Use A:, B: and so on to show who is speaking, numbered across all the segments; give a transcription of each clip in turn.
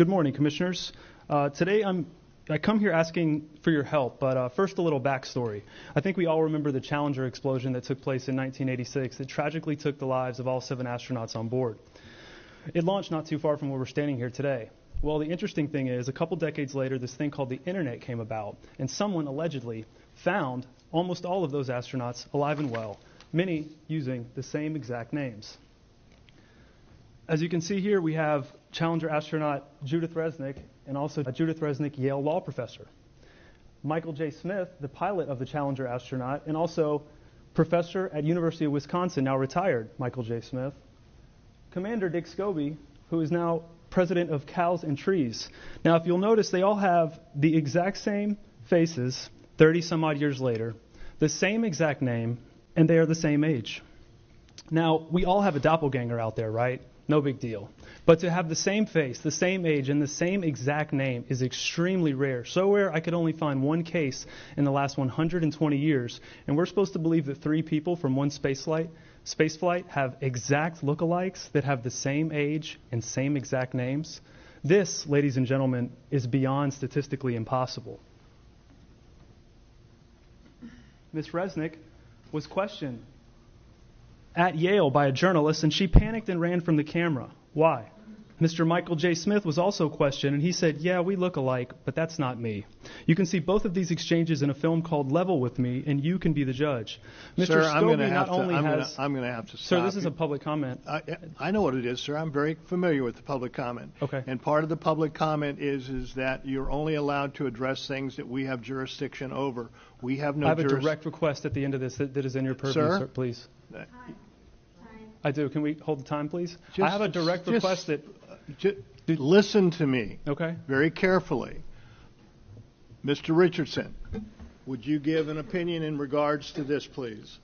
A: Good morning, Commissioners. Today I come here asking for your help, but first a little backstory. I think we all remember the Challenger explosion that took place in 1986 that tragically took the lives of all 7 astronauts on board. It launched not too far from where we're standing here today. Well, the interesting thing is, a couple decades later, this thing called the Internet came about, and someone allegedly found almost all of those astronauts alive and well, many using the same exact names. As you can see here, we have Challenger astronaut Judith Resnick and also Judith Resnick, Yale law professor. Michael J. Smith, the pilot of the Challenger astronaut, and also professor at University of Wisconsin, now retired Michael J. Smith. Commander Dick Scobie, who is now president of Cows and Trees. Now, if you'll notice, they all have the exact same faces 30 some odd years later, the same exact name, and they are the same age. Now, we all have a doppelganger out there, right? No big deal. But to have the same face, the same age, and the same exact name is extremely rare. So rare, I could only find one case in the last 120 years. And we're supposed to believe that 3 people from one spaceflight have exact lookalikes that have the same age and same exact names. This, ladies and gentlemen, is beyond statistically impossible. Ms. Resnick was questioned at Yale by a journalist, and she panicked and ran from the camera. Why? Mr. Michael J. Smith was also questioned, and he said, yeah, we look alike, but that's not me. You can see both of these exchanges in a film called Level with Me, and you can be the judge. Mr.
B: Sir,
A: Scobie
B: I'm going to have to stop.
A: Sir, this is a public comment.
B: I know what it is, sir. I'm very familiar with the public comment.
A: Okay.
B: And part of the public comment is that you're only allowed to address things that we have jurisdiction over. We have no jurisdiction.
A: I have a direct request at the end of this that is in your purview, sir, please. I do. Can we hold the time, please? I have a direct request that...
B: listen to me.
A: Okay.
B: Very carefully. Mr. Richardson, would you give an opinion in regards to this, please?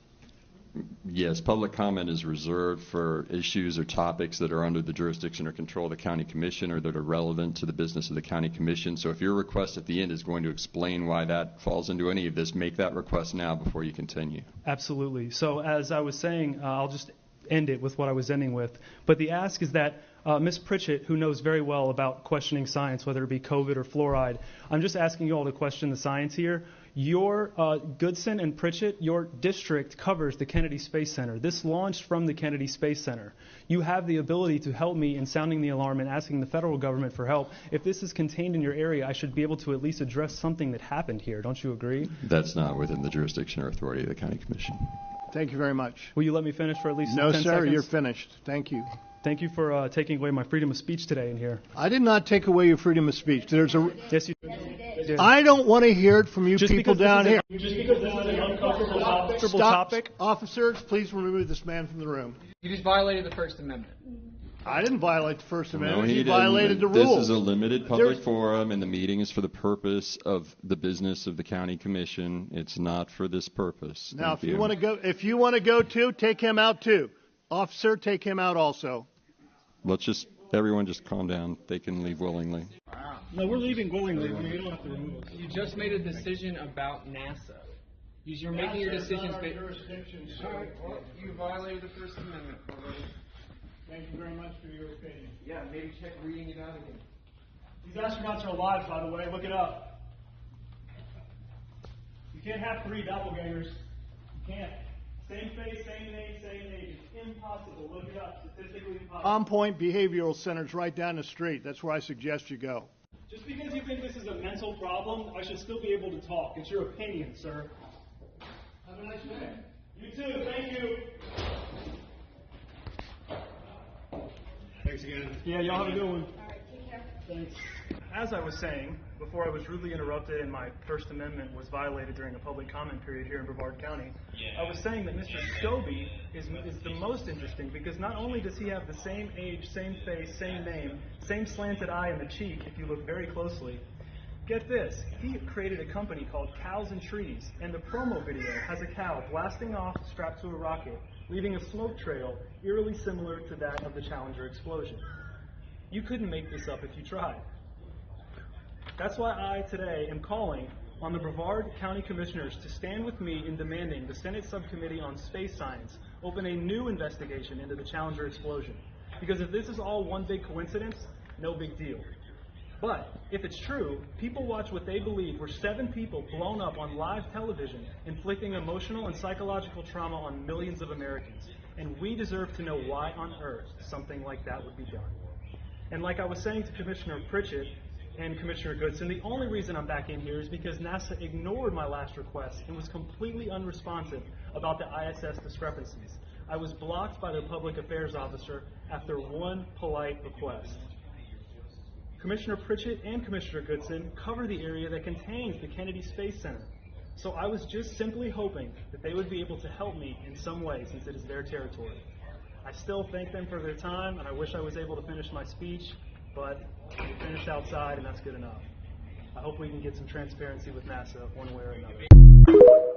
C: Yes, public comment is reserved for issues or topics that are under the jurisdiction or control of the County Commission or that are relevant to the business of the County Commission. So if your request at the end is going to explain why that falls into any of this, make that request now before you continue.
A: Absolutely. So as I was saying, I'll just end it with what I was ending with. But the ask is that Ms. Pritchett, who knows very well about questioning science, whether it be COVID or fluoride, I'm just asking you all to question the science here. Your Goodson and Pritchett, your district covers the Kennedy Space Center. This launched from the Kennedy Space Center. You have the ability to help me in sounding the alarm and asking the federal government for help. If this is contained in your area, I should be able to at least address something that happened here. Don't you agree?
C: That's not within the jurisdiction or authority of the County Commission.
B: Thank you very much.
A: Will you let me finish for at least 10 seconds?
B: No, sir, you're finished. Thank you.
A: Thank you for taking away my freedom of speech today in here.
B: I did not take away your freedom of speech.
A: Yes, you did.
B: I don't want to hear it from you people down here.
A: Just because this is an uncomfortable topic.
B: Officers, please remove this man from the room.
D: You just violated the First Amendment.
B: I didn't violate the First Amendment.
C: No,
B: he violated the rules.
C: This is a limited public forum, and the meeting is for the purpose of the business of the County Commission. It's not for this purpose.
B: Now, if you want to go too, take him out too. Officer, take him out also.
C: Everyone just calm down. They can leave willingly.
D: Wow.
A: No, we're leaving willingly. You don't have to remove us.
D: You just made a decision about NASA. You're making your decisions based. You violated the First Amendment already.
B: Thank you very much for your opinion.
D: Yeah, maybe check reading it out again.
A: These astronauts are alive, by the way. Look it up. You can't have 3 doppelgangers. You can't. Same face, same name, same age. It's impossible. Look it up. Statistically impossible.
B: On Point Behavioral Center's right down the street. That's where I suggest you go.
A: Just because you think this is a mental problem, I should still be able to talk. It's your opinion, sir.
B: Have a nice day.
A: You too. Thank you.
B: Thanks again.
A: Yeah, y'all have a good one. All right, take care. Thanks. As I was saying, before I was rudely interrupted and my First Amendment was violated during a public comment period here in Brevard County, I was saying that Mr. Scobie is the most interesting because not only does he have the same age, same face, same name, same slanted eye in the cheek if you look very closely. Get this, he created a company called Cows and Trees, and the promo video has a cow blasting off strapped to a rocket, leaving a smoke trail eerily similar to that of the Challenger explosion. You couldn't make this up if you tried. That's why I today am calling on the Brevard County Commissioners to stand with me in demanding the Senate Subcommittee on Space Science open a new investigation into the Challenger explosion. Because if this is all one big coincidence, no big deal. But if it's true, people watch what they believe were 7 people blown up on live television, inflicting emotional and psychological trauma on millions of Americans. And we deserve to know why on earth something like that would be done. And like I was saying to Commissioner Pritchett and Commissioner Goodson, the only reason I'm back in here is because NASA ignored my last request and was completely unresponsive about the ISS discrepancies. I was blocked by their public affairs officer after one polite request. Commissioner Pritchett and Commissioner Goodson cover the area that contains the Kennedy Space Center. So I was just simply hoping that they would be able to help me in some way since it is their territory. I still thank them for their time, and I wish I was able to finish my speech, but we finished outside, and that's good enough. I hope we can get some transparency with NASA one way or another.